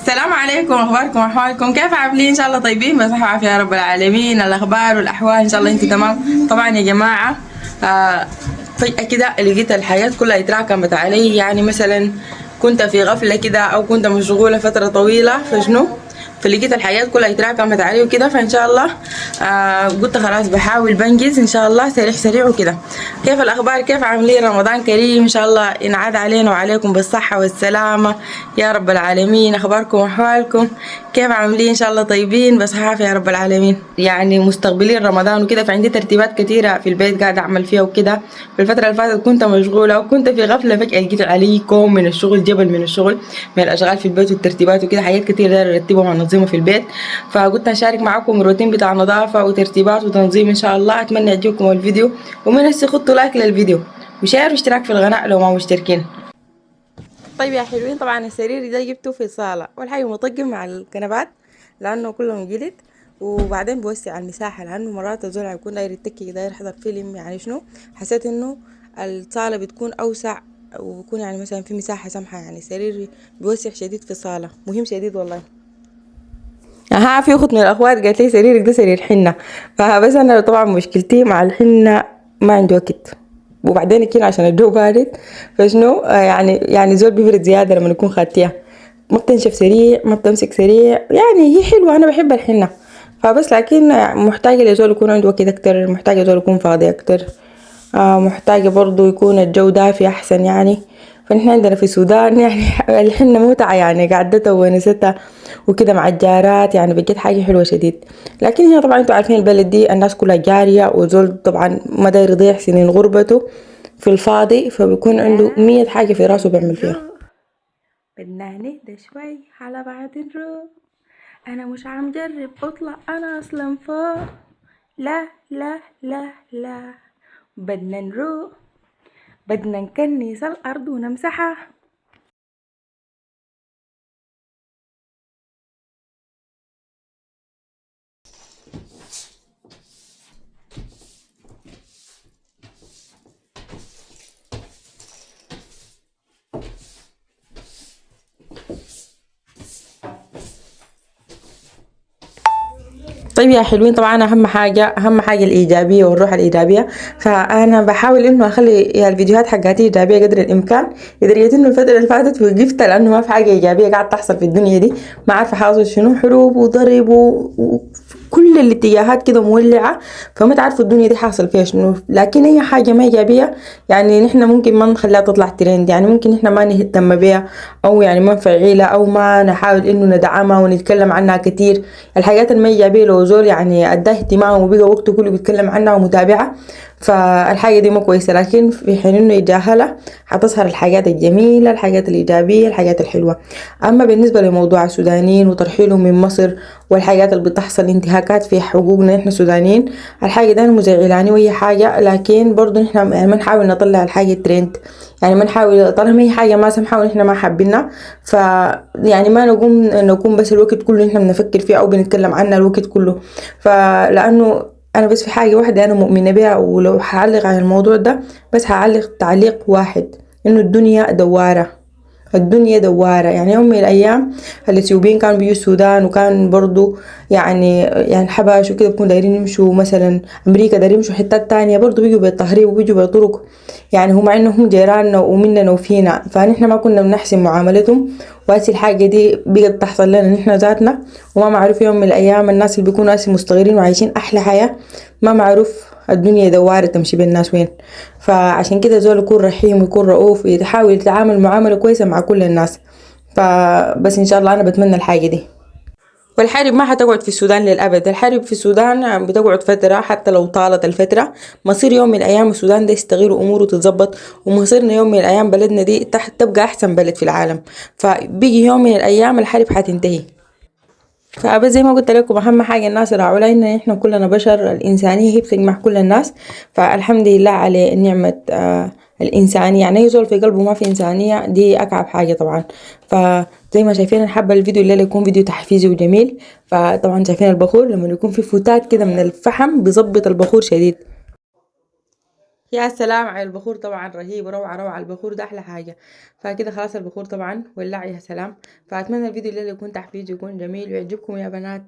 السلام عليكم، اخباركم واحوالكم؟ كيف عاملين؟ ان شاء الله طيبين بصحة وعافية يا رب العالمين. الاخبار والاحوال ان شاء الله انتوا تمام. طبعا يا جماعة، آه فجأة كده لقيت الحياة كلها اتراكمت علي. يعني مثلا كنت في غفلة كده او كنت مشغولة فترة طويلة فشنو، فلقيت الحياة كلها اتراكمت علي وكده. فان شاء الله قلت خلاص بحاول بنجز ان شاء الله سريع سريع وكده. كيف الاخبار؟ كيف عاملين؟ رمضان كريم ان شاء الله ينعاد علينا وعليكم بالصحة والسلامة يا رب العالمين. اخباركم واحوالكم كيف عاملين؟ ان شاء الله طيبين بصحة يا رب العالمين. يعني مستقبلين رمضان وكده، فعندي ترتيبات كتيرة في البيت قاعدة اعمل فيها وكده. في الفترة اللي فاتت كنت مشغولة وكنت في غفلة، فجأة لقيت علي كوم من الشغل، جبل من الشغل، من الاشغال في البيت والترتيبات وكده. حاجات كتير داير ارتبها وانظمها في البيت، فقلت اشارك معاكم الروتين بتاع نظافة وترتيبات وتنظيم ان شاء الله. اتمنى يعجبكم الفيديو، ومن هسه خطوا لايك للفيديو وشير واشتراك في القناة لو ما مشتركين. طيب يا حلوين، طبعا السرير ده جبته في الصالة، والحاجة مطقم مع الكنبات لأنه كلهم جلد. وبعدين بوسع المساحة لأنه مرات الزول هيكون داير يتكي داير يحضر فيلم. يعني شنو، حسيت إنه الصالة بتكون أوسع وبكون يعني مثلا في مساحة سمحة. يعني السرير بيوسع شديد في الصالة، مهم شديد والله. في اخت من الاخوات قالت لي سريرك ده سرير حنه، فبس انا طبعا مشكلتي مع الحنه ما عندي وقت. وبعدين كده عشان الجو بارد فشنو يعني زول بيبرد زياده لما يكون خاتيها، ما بتنشف سريع ما بتمسك سريع. يعني هي حلوه، انا بحب الحنه، فبس لكن محتاجه لزول يكون عنده وقت اكتر، محتاجه زول يكون فاضي اكتر. محتاجة برضو يكون الجو دافي أحسن يعني. فنحن عندنا في السودان يعني الحنة متعة، يعني قعدتها وونستها وكده مع الجارات، يعني بجد حاجة حلوة شديد. لكن هنا طبعا انتوا عارفين البلد دي الناس كلها جارية، وزول طبعا ما داير يضيع سنين غربته في الفاضي، فبيكون عنده 100 حاجة في راسه بيعمل فيها. بدنا نهدى شوي على بعض نروح، أنا مش عم جرب أطلع أنا أصلا فوق. لا لا لا لا، بدنا نروق، بدنا نكنس الأرض ونمسحها. طيب يا حلوين، طبعا اهم حاجه الايجابيه والروح الايجابيه. فانا بحاول انه اخلي الفيديوهات حقاتي ايجابيه قدر الامكان، لدرجه انه الفتره اللي فاتت وقفت لانه ما في حاجه ايجابيه قاعد تحصل في الدنيا دي. ما عارفه حاصل شنو، حروب وضرب وكل الاتجاهات كده مولعه، فما تعرفوا الدنيا دي حاصل فيها شنو. لكن اي حاجه ما ايجابيه يعني نحن ممكن ما نخليها تطلع ترند، يعني ممكن نحن ما نهتم بيها، او يعني ما نفعلها، او ما نحاول انه ندعمها ونتكلم عنها كتير. الحاجات اللي ما ايجابيه لو زول يعني اداه اهتمام وبقى وقته كله بيتكلم عنها ومتابعه، فالحاجه دي ما كويسه. لكن في حين انه يتجاهلها حتظهر الحاجات الجميله، الحاجات الايجابيه، الحاجات الحلوه. اما بالنسبه لموضوع السودانيين وترحيلهم من مصر والحاجات اللي بتحصل انتهاكات في حقوقنا احنا سودانيين، الحاجه دي انا مزعلاني وهي حاجه. لكن برضو احنا يعني ما نحاول نطلع الحاجه ترند، يعني ما نحاول طالما هي حاجه ما سمحه ونحن ما حابينها، ف يعني ما نقوم بس الوقت كله نحن بنفكر فيها او بنتكلم عنها الوقت كله. فلانه انا بس في حاجه واحده انا مؤمنه بها، ولو هعلق على الموضوع ده بس هعلق تعليق واحد، انه الدنيا دواره. الدنيا دوارة. يعني يوم من الأيام الإثيوبيين كانوا بيجوا السودان، وكان برضو يعني حباش وكده بيكونوا دايرين يمشوا مثلا أمريكا، دايرين يمشوا حتات تانية، برضو بيجوا بالتهريب وبيجوا بطرق، يعني هم إنهم جيراننا ومننا وفينا، فنحن ما كنا بنحسن معاملتهم. وهسي الحاجة دي بقت تحصل لنا نحن ذاتنا، وما معروف يوم من الأيام الناس اللي بيكونوا هسي مستغيرين وعايشين أحلى حياة، ما معروف الدنيا دوارة تمشي بالناس وين. فعشان كده زول يكون رحيم ويكون رؤوف ويحاول يتعامل معاملة كويسة مع كل الناس. فبس ان شاء الله انا بتمنى الحاجة دي. والحرب ما حتقعد في السودان للأبد، الحرب في السودان بتقعد فترة، حتى لو طالت الفترة مصير يوم من الأيام السودان ده يستغير أموره تتظبط، ومصيرنا يوم من الأيام بلدنا دي تبقى أحسن بلد في العالم. فبيجي يوم من الأيام الحرب حتنتهي. فبس زي ما قلت لكم اهم حاجه الناس يراعوا لها ان احنا كلنا بشر، الانسانيه هي بتجمع كل الناس. فالحمد لله على نعمه الانسانيه. يعني يزول في قلبه ما في انسانيه دي اكعب حاجه طبعا. فزي ما شايفين انا حابه الفيديو الليله يكون فيديو تحفيزي وجميل. فطبعا شايفين البخور لما يكون في فتات كده من الفحم بيظبط البخور شديد. يا سلام على البخور طبعا، رهيب، روعة روعة، البخور ده أحلى حاجة. فكده خلاص البخور طبعا ولع، يا سلام. فأتمنى الفيديو اللي يكون تحفيز يكون جميل ويعجبكم يا بنات.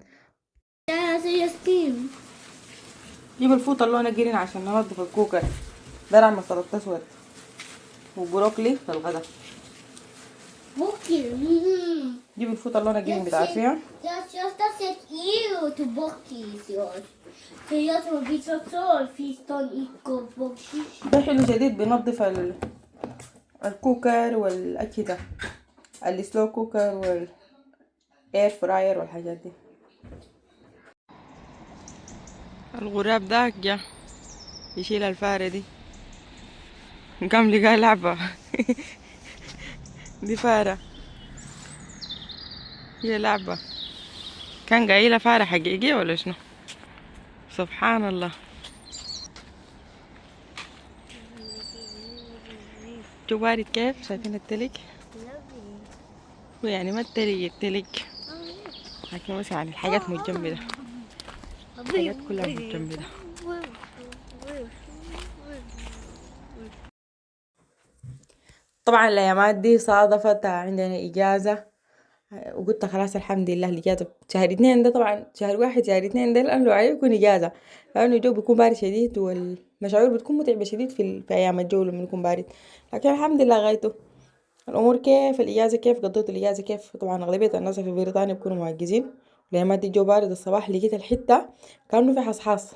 جيب الفوطة اللون جرين عشان ننضف الكوكر. ده نعمل سلطة أسود وبروكلي للغدا. جيب الفوطة اللون جرين بتعرفيها. Jag sett EU till bockis i år. För jag tror vi så fiston icke bockis. ده حلو جديد بينظف الكوكر والأجهزة، السلو كوكر والاير فراير والحاجات دي. الغراب داك جا يشيل الفارة دي، قام لقى لعبة. دي فارة، هي لعبة، كان قايلة فارة حقيقية ولا شنو؟ سبحان الله. جو بارد كيف، شايفين التلج؟ ويعني ما التلج لكن بس يعني الحاجات متجمدة، الحاجات كلها متجمدة. طبعا الأيامات دي صادفت عندنا إجازة، وقلت خلاص الحمد لله الإجازة شهر 2 ده، طبعا شهر 1 شهر 2 ده الأهل عليه يكون إجازة، لأنه الجو بيكون بارد شديد والمشاعر بتكون متعبة شديد في أيام الجو لما يكون بارد. لكن الحمد لله غايته الأمور كيف، الإجازة كيف قضيت الإجازة كيف. طبعا أغلبية الناس في بريطانيا بيكونوا مؤجزين، الأيامات دي الجو بارد الصباح لقيت الحتة كأنه في حصحاص.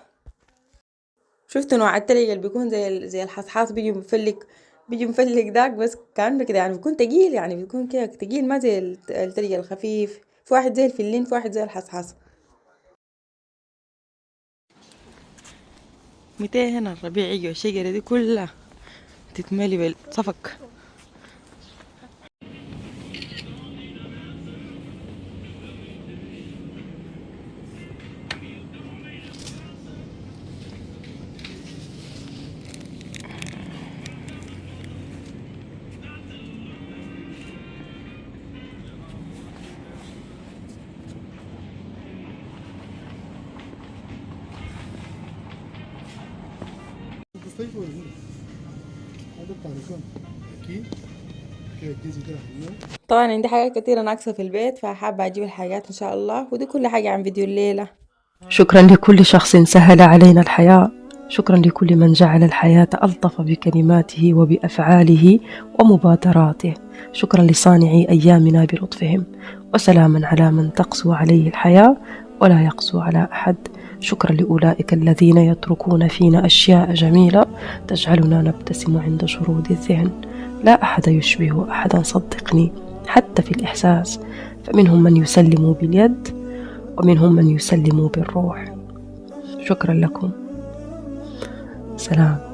شفت نوع التلج اللي بيكون زي الحصحاص بيجي مفلك داك، بس كأنه كده يعني بيكون تقيل، يعني بيكون كده تقيل ما زي التلج الخفيف. في واحد زي الفلين، في واحد زي الحصحاص. متى هنا الربيع يجي والشجرة دي كلها تتملي بالصفق. الصيف ولا هنا؟ هذا الطريقة أكيد كالجزء ده هنا. طبعا عندي حاجات كتيرة ناقصة في البيت، فحابة أجيب الحاجات إن شاء الله، ودي كل حاجة عن فيديو الليلة. شكرا لكل شخص سهل علينا الحياة، شكرا لكل من جعل الحياة ألطف بكلماته وبأفعاله ومبادراته، شكرا لصانعي أيامنا بلطفهم، وسلاما على من تقسو عليه الحياة ولا يقسو على أحد. شكرا لأولئك الذين يتركون فينا أشياء جميلة تجعلنا نبتسم عند شرود الذهن. لا أحد يشبه أحدا صدقني، حتى في الإحساس، فمنهم من يسلم باليد ومنهم من يسلم بالروح. شكرا لكم، سلام.